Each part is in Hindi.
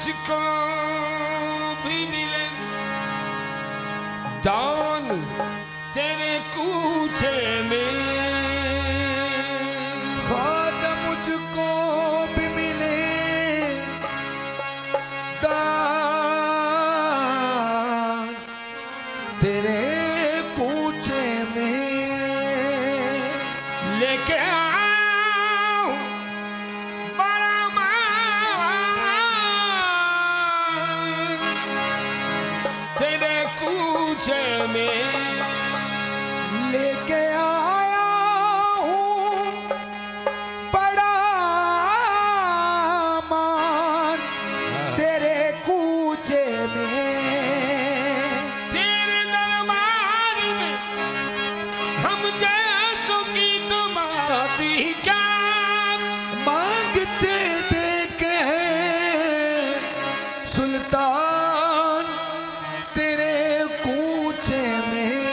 मुझको भी मिले दान तेरे कूचे में, ख्वाजा मुझको भी मिले दान तेरे कूचे में, लेके आओ बड़ा मान तेरे कूचे में, लेके आया हूँ बड़ा मान तेरे कूचे में। तेरे दरबार में हम जैसों की तो बात ही क्या, मांगते देखे सुल्तान तेरे कूचे में।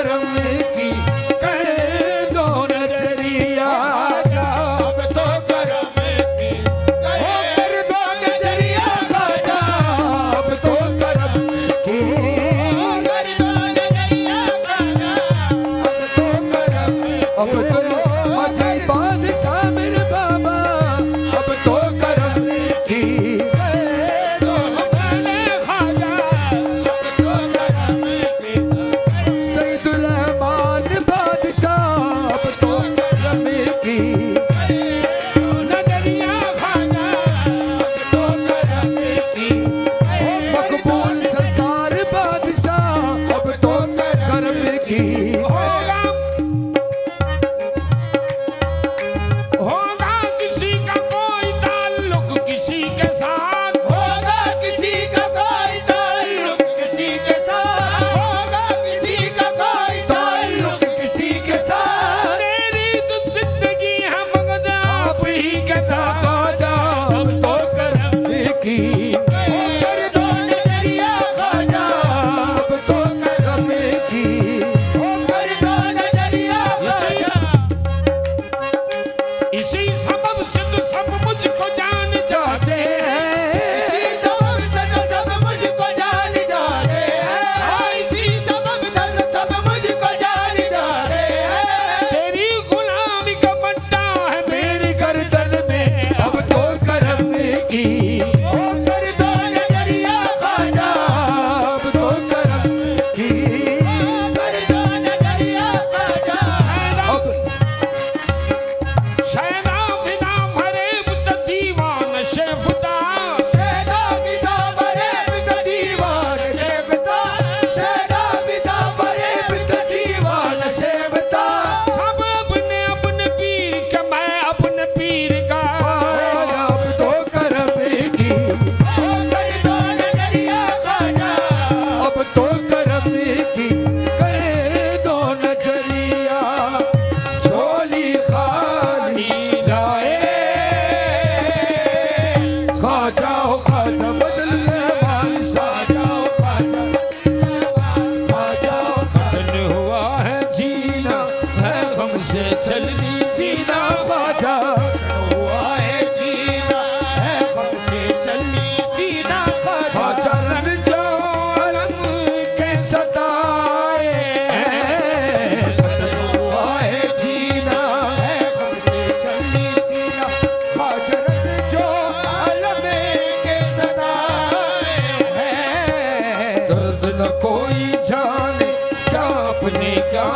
करम की कर दो नजरिया ख्वाजा अब तो करम की कर दो नजरिया ख्वाजा अब तो करम की कर दो नजरिया ख्वाजा अब तो करम अब तो अजय बादशाह मेरे बाबा अब तो करम की कर दो ख्वाजा सईदुल रहमान बादशाह अब तो करम की नजरिया ख्वाजा अब तो करम की मकबूल सरकार बादशाह अब तो करम की होगा होगा किसी का कोई ताल्लुक किसी के साथ होगा किसी का कोई ताल्लुक किसी के साथ होगा किसी का कोई ताल्लुक किसी के साथ तेरी तो जिंदगी है मगज आप ही के साथ ख्वाजा अब तो करम की कर दो नजरिया ख्वाजा अब तो करम की कर दो नजरिया ख्वाजा इसी सबब से तो सब मुझको जान जाते हैं इसी सबब से तो सब मुझको जान जाते हैं इसी सबब से तो सब मुझको जान जाते हैं तेरी गुलामी का बट्टा है मेरी गर्दन में अब तो करम की कर दो नजरिया ख्वाजा अब तो करम की कर दो नजरिया ख्वाजा अब शैदा फिदा फरेब तो दीवान शेफता शैदा विदा फरेब तो दीवान शेवता शैदा विदा फरेब तो दीवान शेवता सब अपने अपने पीर का मैं अपने पीर का ख्वाजा अब तो करम की कर दो नजरिया ख्वाजा अब तो करम की करे दो नजरिया झोली खाली लाए ख्वाजा हो ख्वाजा फजल रहमान साजा हो ख्वाजा ख्वाजा हो दिन हुआ है जीना है गम से चलनी सीना ख्वाजा हुआ है जीना है गम से चलनी सीना ख्वाजा रन जो अलम के सताए हुआ है जीना है गम से चलनी सीना ख्वाजा रन जो अलम के सताए दर्द न कोई जाने क्या अपने क्या